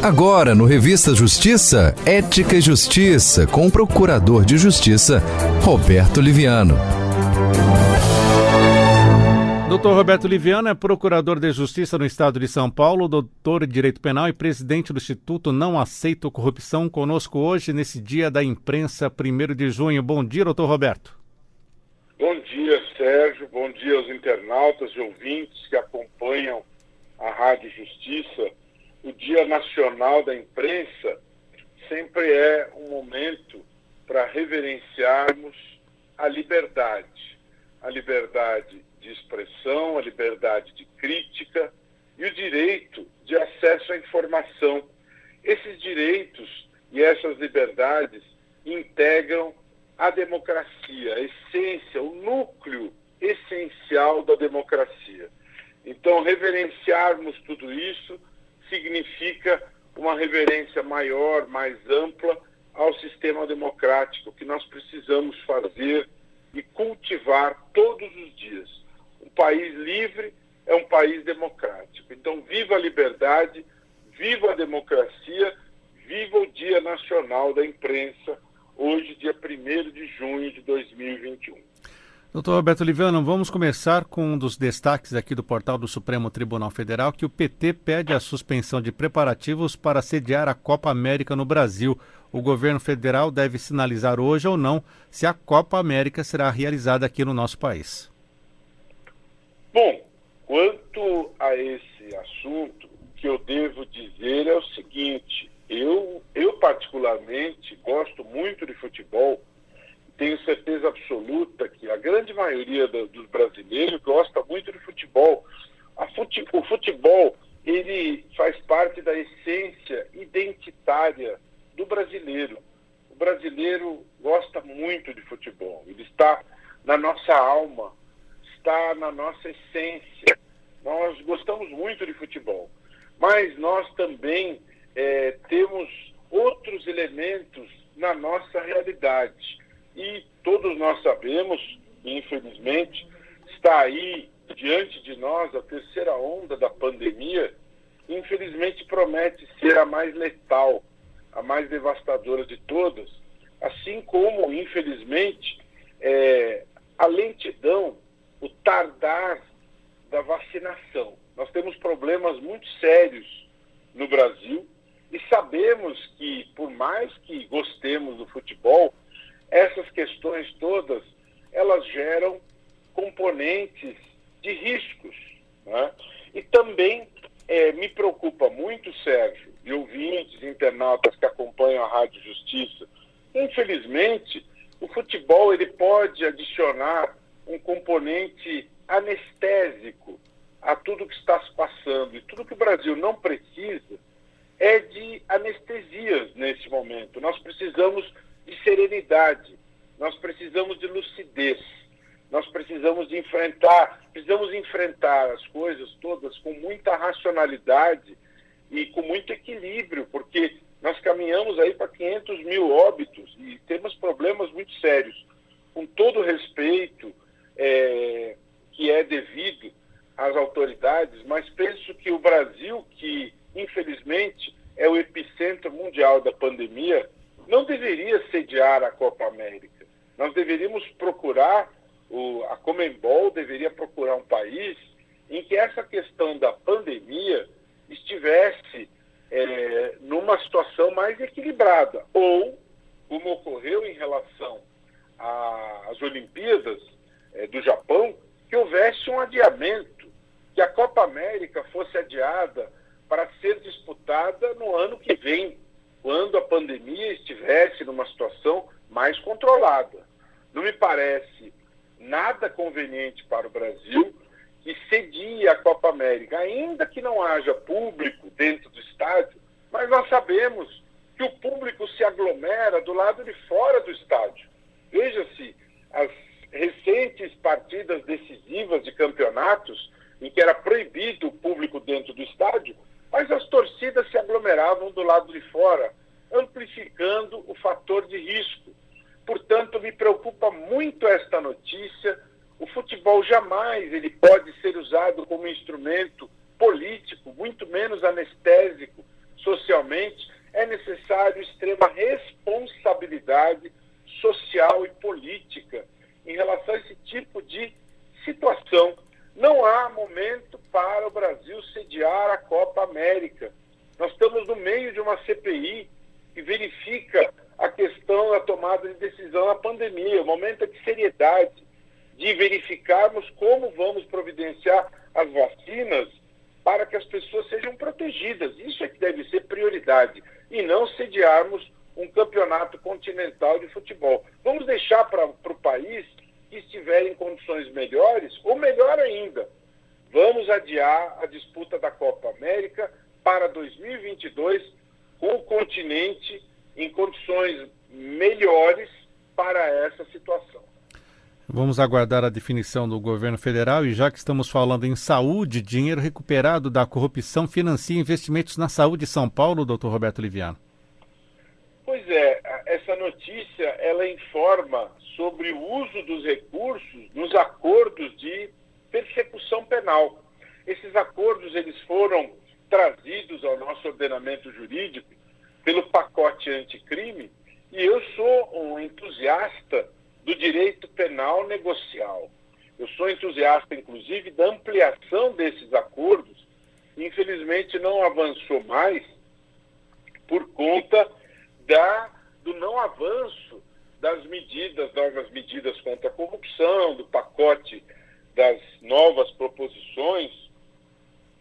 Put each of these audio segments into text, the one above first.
Agora, no Revista Justiça, Ética e Justiça, com o Procurador de Justiça, Roberto Liviano. Dr. Roberto Liviano é procurador de Justiça no Estado de São Paulo, doutor em Direito Penal e presidente do Instituto Não Aceito Corrupção, conosco hoje nesse Dia da Imprensa, 1º de junho. Bom dia, doutor Roberto. Bom dia, Sérgio. Bom dia aos internautas e ouvintes que acompanham a Rádio Justiça. O Dia Nacional da Imprensa sempre é um momento para reverenciarmos a liberdade de expressão, a liberdade de crítica e o direito de acesso à informação. Esses direitos e essas liberdades integram a democracia, a essência, o núcleo essencial da democracia. Então, reverenciarmos tudo isso significa uma reverência maior, mais ampla ao sistema democrático que nós precisamos fazer e cultivar todos os dias. Um país livre é um país democrático. Então, viva a liberdade, viva a democracia, viva o Dia Nacional da Imprensa, hoje, dia 1º de junho de 2021. Doutor Roberto Liviano, vamos começar com um dos destaques aqui do portal do Supremo Tribunal Federal, que o PT pede a suspensão de preparativos para sediar a Copa América no Brasil. O governo federal deve sinalizar hoje ou não se a Copa América será realizada aqui no nosso país. Bom, quanto a esse assunto, o que eu devo dizer é o seguinte: eu particularmente gosto muito de futebol. Tenho certeza absoluta que a grande maioria dos brasileiros gosta muito de futebol. O futebol, ele faz parte da essência identitária do brasileiro. O brasileiro gosta muito de futebol. Ele está na nossa alma, está na nossa essência. Nós gostamos muito de futebol. Mas nós também temos outros elementos na nossa realidade. E todos nós sabemos, infelizmente, está aí diante de nós a terceira onda da pandemia. Infelizmente promete ser a mais letal, a mais devastadora de todas, assim como, infelizmente, a lentidão, o tardar da vacinação. Nós temos problemas muito sérios no Brasil e sabemos que, por mais que gostemos do futebol, essas questões todas, elas geram componentes de riscos, né? E também me preocupa muito, Sérgio, e ouvintes, internautas que acompanham a Rádio Justiça, infelizmente, o futebol ele pode adicionar um componente anestésico a tudo que está se passando. E tudo que o Brasil não precisa é de anestesias nesse momento. Nós precisamos de serenidade, nós precisamos de lucidez, nós precisamos enfrentar as coisas todas com muita racionalidade e com muito equilíbrio, porque nós caminhamos aí para 500 mil óbitos e temos problemas muito sérios. Com todo o respeito que é devido às autoridades, mas penso que o Brasil, que infelizmente é o epicentro mundial da pandemia, não deveria sediar a Copa América. Nós deveríamos procurar, a Conmebol deveria procurar um país em que essa questão da pandemia estivesse numa situação mais equilibrada. Ou, como ocorreu em relação às Olimpíadas do Japão, que houvesse um adiamento, que a Copa América fosse adiada para ser disputada no ano que vem, quando a pandemia estivesse numa situação mais controlada. Não me parece nada conveniente para o Brasil que cedie a Copa América, ainda que não haja público dentro do estádio, mas nós sabemos que o público se aglomera do lado de fora do estádio. Veja-se, as recentes partidas decisivas de campeonatos, em que era proibido o público dentro do estádio, mas as torcidas se aglomeravam do lado de fora, amplificando o fator de risco. Portanto, me preocupa muito esta notícia. O futebol jamais ele pode ser usado como instrumento político, muito menos anestésico, socialmente, é necessário extrema responsabilidade social e política em relação a esse tipo de situação. Não há momento para o Brasil sediar a Copa América. Nós estamos no meio de uma CPI que verifica a questão da tomada de decisão na pandemia. O momento é de seriedade, de verificarmos como vamos providenciar as vacinas para que as pessoas sejam protegidas. Isso é que deve ser prioridade, e não sediarmos um campeonato continental de futebol. Vamos deixar para o país que estiver em condições melhores, ou melhor ainda, vamos adiar a disputa da Copa América para 2022, com o continente em condições melhores para essa situação. Vamos aguardar a definição do governo federal, e já que estamos falando em saúde, dinheiro recuperado da corrupção financia investimentos na saúde de São Paulo, doutor Roberto Liviano. Pois é, essa notícia ela informa sobre o uso dos recursos nos acordos de persecução penal. Esses acordos eles foram trazidos ao nosso ordenamento jurídico pelo pacote anticrime, e eu sou um entusiasta do direito penal negocial. Eu sou entusiasta, inclusive, da ampliação desses acordos. Infelizmente, não avançou mais por conta do não avanço das novas medidas contra a corrupção, do pacote das novas proposições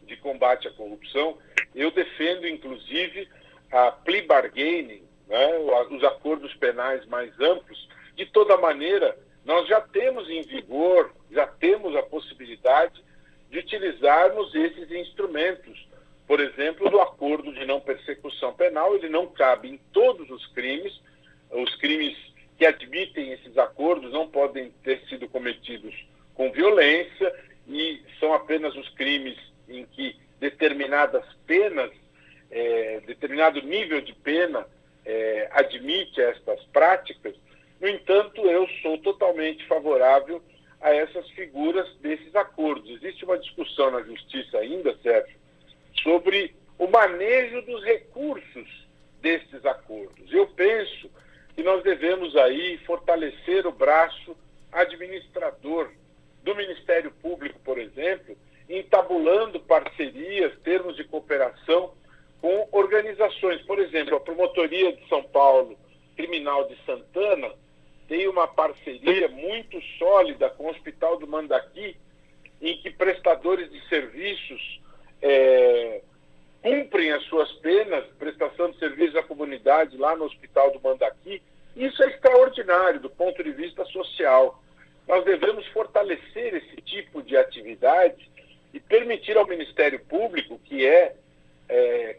de combate à corrupção. Eu defendo, inclusive, a plea bargaining, né, os acordos penais mais amplos. De toda maneira, nós já temos em vigor, já temos a possibilidade de utilizarmos esses instrumentos. Por exemplo, do acordo de não persecução penal, ele não cabe em todos os crimes que admitem esses acordos não podem ter sido cometidos com violência, e são apenas os crimes em que determinadas penas, determinado nível de pena admite estas práticas. No entanto, eu sou totalmente favorável a essas figuras desses acordos. Existe uma discussão na Justiça ainda, Sérgio, sobre o manejo dos recursos desses acordos. Eu penso que nós devemos aí fortalecer o braço administrador do Ministério Público, por exemplo, entabulando parcerias, termos de cooperação com organizações. Por exemplo, a Promotoria de São Paulo Criminal de Santana tem uma parceria muito sólida com o Hospital do Mandaqui, em que prestadores de serviços cumprem as suas penas, prestação de serviços à comunidade lá no Hospital do Mandaqui. Isso é extraordinário do ponto de vista social. Nós devemos fortalecer esse tipo de atividade e permitir ao Ministério Público, que é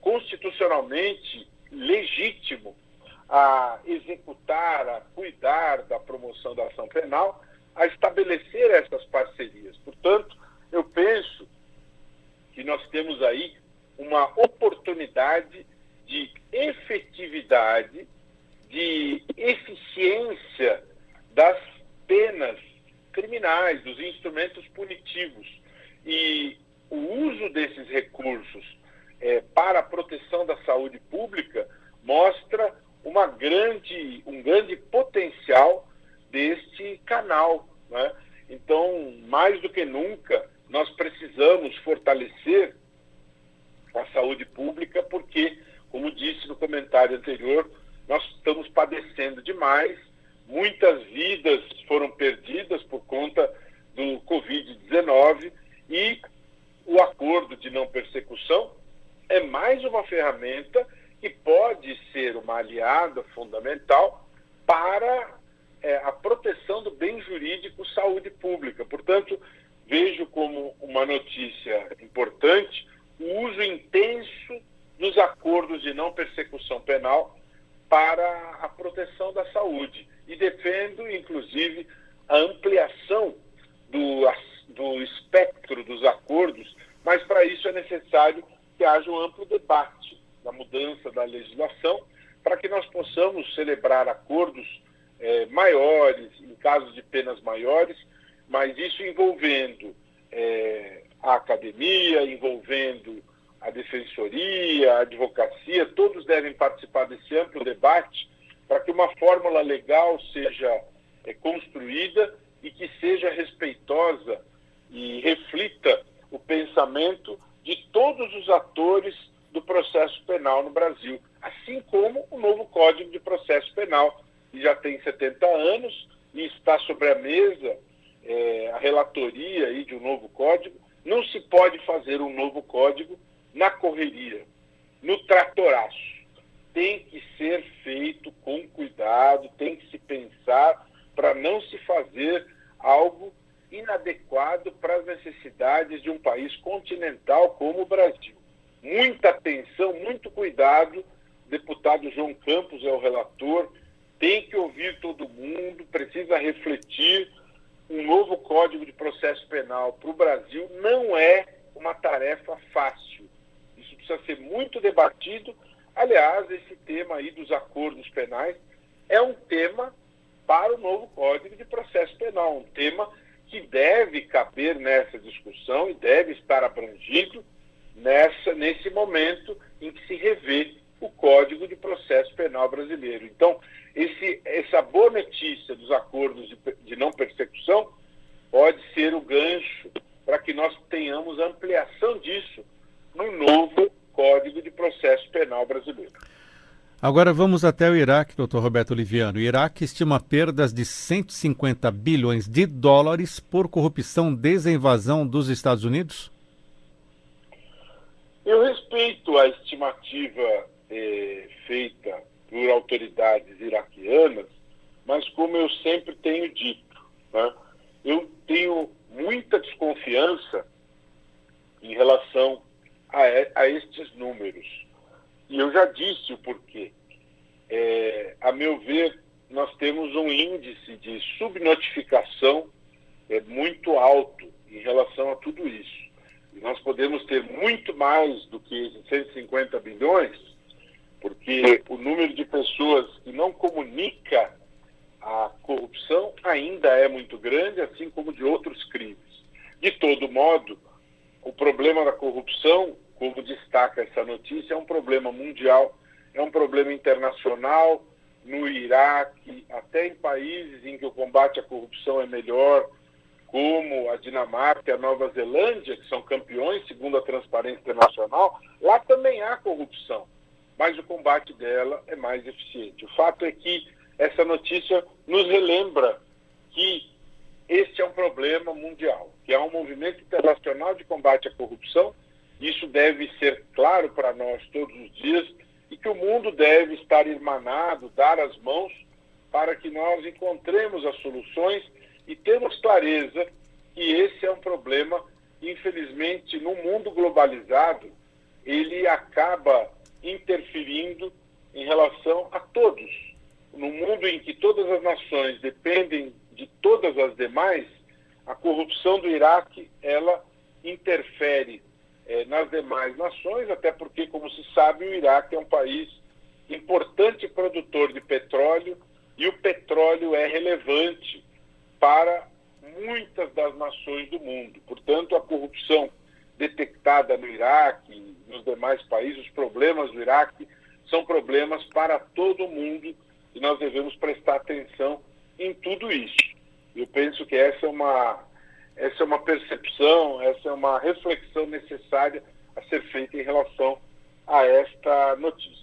constitucionalmente legítimo a executar, a cuidar da promoção da ação penal, a estabelecer essas parcerias. Portanto, eu penso que nós temos aí uma oportunidade de efetividade, de eficiência das penas criminais, dos instrumentos punitivos. E o uso desses recursos para a proteção da saúde pública mostra um grande potencial deste canal, né? Então, mais do que nunca, nós precisamos fortalecer a saúde pública porque, como disse no comentário anterior, nós estamos padecendo demais, muitas vidas foram perdidas por conta do Covid-19, e o acordo de não persecução é mais uma ferramenta que pode ser uma aliada fundamental para a proteção do bem jurídico saúde pública. Portanto, vejo como uma notícia importante o uso intenso dos acordos de não persecução penal para a proteção da saúde. E defendo, inclusive, a ampliação do espectro dos acordos, mas para isso é necessário que haja um amplo debate da mudança da legislação, para que nós possamos celebrar acordos maiores, em casos de penas maiores, mas isso envolvendo a academia, envolvendo a defensoria, a advocacia, todos devem participar desse amplo debate para que uma fórmula legal seja construída e que seja respeitosa e reflita o pensamento de todos os atores do processo penal no Brasil, assim como o novo Código de Processo Penal, que já tem 70 anos e está sobre a mesa a relatoria aí de um novo código. Não se pode fazer um novo código na correria, no tratoraço. Tem que ser feito com cuidado, tem que se pensar para não se fazer algo inadequado para as necessidades de um país continental como o Brasil. Muita atenção, muito cuidado. O deputado João Campos é o relator, tem que ouvir todo mundo, precisa refletir. Um novo Código de Processo Penal para o Brasil não é uma tarefa fácil. Isso precisa ser muito debatido. Aliás, esse tema aí dos acordos penais é um tema para o novo Código de Processo Penal, um tema que deve caber nessa discussão e deve estar abrangido nesse momento em que se revê o Código de Processo Penal brasileiro. Então, essa boa notícia dos acordos de não persecução pode ser o gancho para que nós tenhamos ampliação disso no novo Código de Processo Penal brasileiro. Agora vamos até o Iraque, doutor Roberto Oliviano. O Iraque estima perdas de 150 bilhões de dólares por corrupção desde a invasão dos Estados Unidos? Eu respeito a estimativa feita por autoridades iraquianas, mas como eu sempre tenho dito, né, eu tenho muita desconfiança em relação a estes números. E eu já disse o porquê. A meu ver, nós temos um índice de subnotificação muito alto em relação a tudo isso. E nós podemos ter muito mais do que 150 bilhões, porque o número de pessoas que não comunica a corrupção ainda é muito grande, assim como de outros crimes. De todo modo, o problema da corrupção, como destaca essa notícia, é um problema mundial, é um problema internacional. No Iraque, até em países em que o combate à corrupção é melhor, como a Dinamarca e a Nova Zelândia, que são campeões segundo a Transparência Internacional, lá também há corrupção, mas o combate dela é mais eficiente. O fato é que essa notícia nos relembra que este é um problema mundial, que há um movimento internacional de combate à corrupção. Isso deve ser claro para nós todos os dias e que o mundo deve estar irmanado, dar as mãos para que nós encontremos as soluções e temos clareza que esse é um problema, infelizmente, no mundo globalizado, ele acaba interferindo em relação a todos. No mundo em que todas as nações dependem de todas as demais, a corrupção do Iraque, ela interfere nas demais nações, até porque, como se sabe, o Iraque é um país importante produtor de petróleo e o petróleo é relevante para muitas das nações do mundo. Portanto, a corrupção detectada no Iraque e nos demais países, os problemas do Iraque são problemas para todo mundo e nós devemos prestar atenção em tudo isso. Eu penso que essa é uma percepção, essa é uma reflexão necessária a ser feita em relação a esta notícia.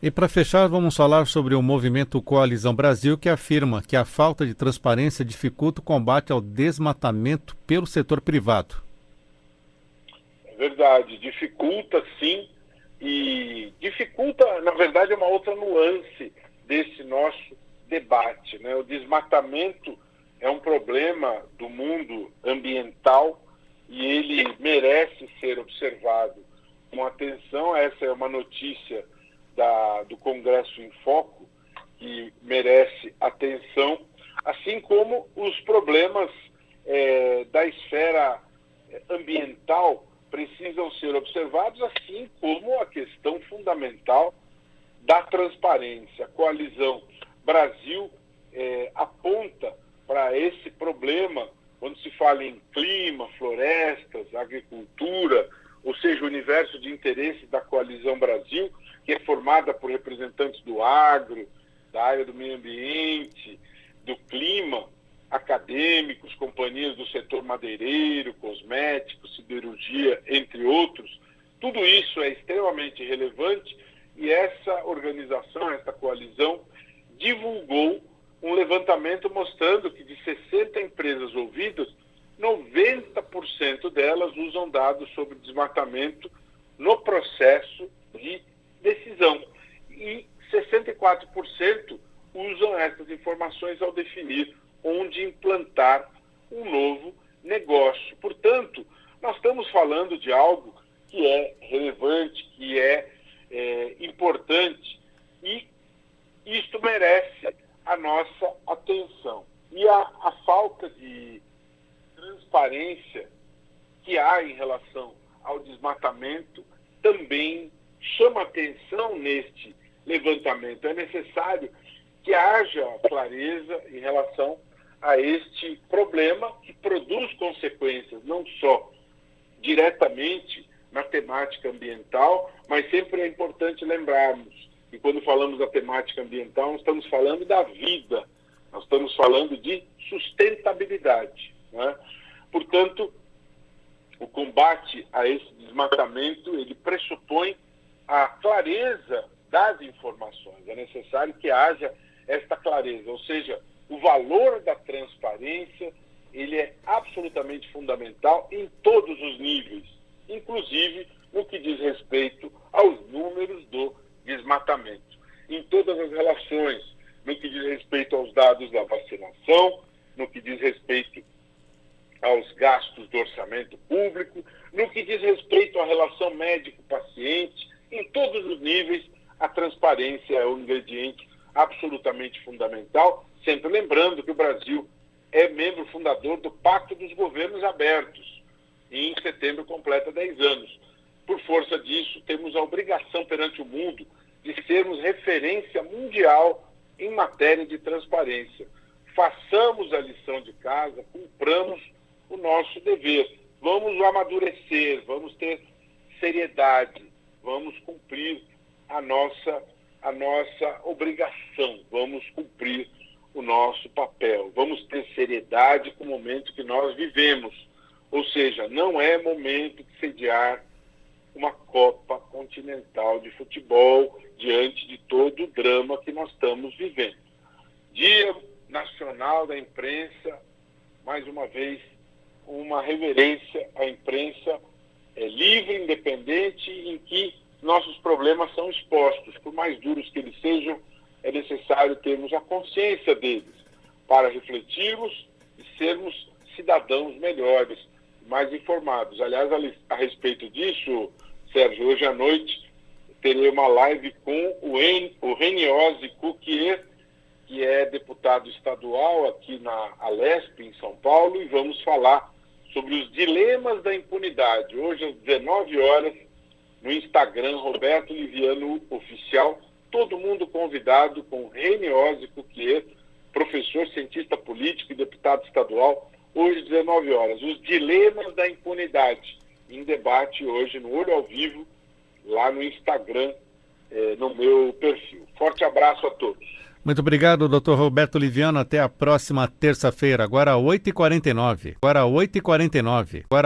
E para fechar, vamos falar sobre o movimento Coalizão Brasil, que afirma que a falta de transparência dificulta o combate ao desmatamento pelo setor privado. É verdade, dificulta sim, e dificulta, na verdade, é uma outra nuance desse nosso debate, né? O desmatamento é um problema do mundo ambiental e ele merece ser observado com atenção. Essa é uma notícia do Congresso em Foco, que merece atenção, assim como os problemas da esfera ambiental precisam ser observados, assim como a questão fundamental da transparência. A Coalizão Brasil aponta para esse problema quando se fala em clima, florestas, agricultura, ou seja, o universo de interesses da Coalizão Brasil, que é formada por representantes do agro, da área do meio ambiente, do clima, acadêmicos, companhias do setor madeireiro, cosmético, siderurgia, entre outros. Tudo isso é extremamente relevante e essa organização, essa coalizão, divulgou um levantamento mostrando que de 60 empresas ouvidas, 90% delas usam dados sobre desmatamento no processo de decisão. E 64% usam essas informações ao definir onde implantar um novo negócio. Portanto, nós estamos falando de algo que é relevante, que é importante, e isto merece a nossa atenção. E a falta de transparência que há em relação ao desmatamento também chama atenção neste levantamento. É necessário que haja clareza em relação a este problema que produz consequências não só diretamente na temática ambiental, mas sempre é importante lembrarmos que quando falamos da temática ambiental, nós estamos falando da vida, nós estamos falando de sustentabilidade, né? Portanto, o combate a esse desmatamento, ele pressupõe a clareza das informações. É necessário que haja esta clareza, ou seja, o valor da transparência, ele é absolutamente fundamental em todos os níveis, inclusive no que diz respeito aos números do desmatamento, em todas as relações, no que diz respeito aos dados da vacinação, no que diz respeito aos gastos do orçamento público, no que diz respeito à relação médico-paciente, em todos os níveis, a transparência é um ingrediente absolutamente fundamental, sempre lembrando que o Brasil é membro fundador do Pacto dos Governos Abertos, e em setembro completa 10 anos. Por força disso, temos a obrigação perante o mundo de sermos referência mundial em matéria de transparência. Façamos a lição de casa, cumpramos o nosso dever. Vamos amadurecer, vamos ter seriedade, vamos cumprir a nossa obrigação, vamos cumprir o nosso papel, vamos ter seriedade com o momento que nós vivemos. Ou seja, não é momento de sediar uma Copa Continental de futebol diante de todo o drama que nós estamos vivendo. Dia Nacional da Imprensa, mais uma vez, uma reverência à imprensa livre, independente, em que nossos problemas são expostos. Por mais duros que eles sejam, é necessário termos a consciência deles para refletirmos e sermos cidadãos melhores, mais informados. Aliás, a respeito disso, Sérgio, hoje à noite terei uma live com o Reniose Cuquier, que é deputado estadual aqui na Alesp, em São Paulo, e vamos falar sobre os dilemas da impunidade. Hoje, às 19 horas, no Instagram, Roberto Liviano Oficial, todo mundo convidado com Reniose Cuquier, professor, cientista político e deputado estadual, hoje, 19 horas. Os dilemas da impunidade, em debate hoje no Olho ao Vivo, lá no Instagram, no meu perfil. Forte abraço a todos. Muito obrigado, Dr. Roberto Liviano. Até a próxima terça-feira, agora 8h49.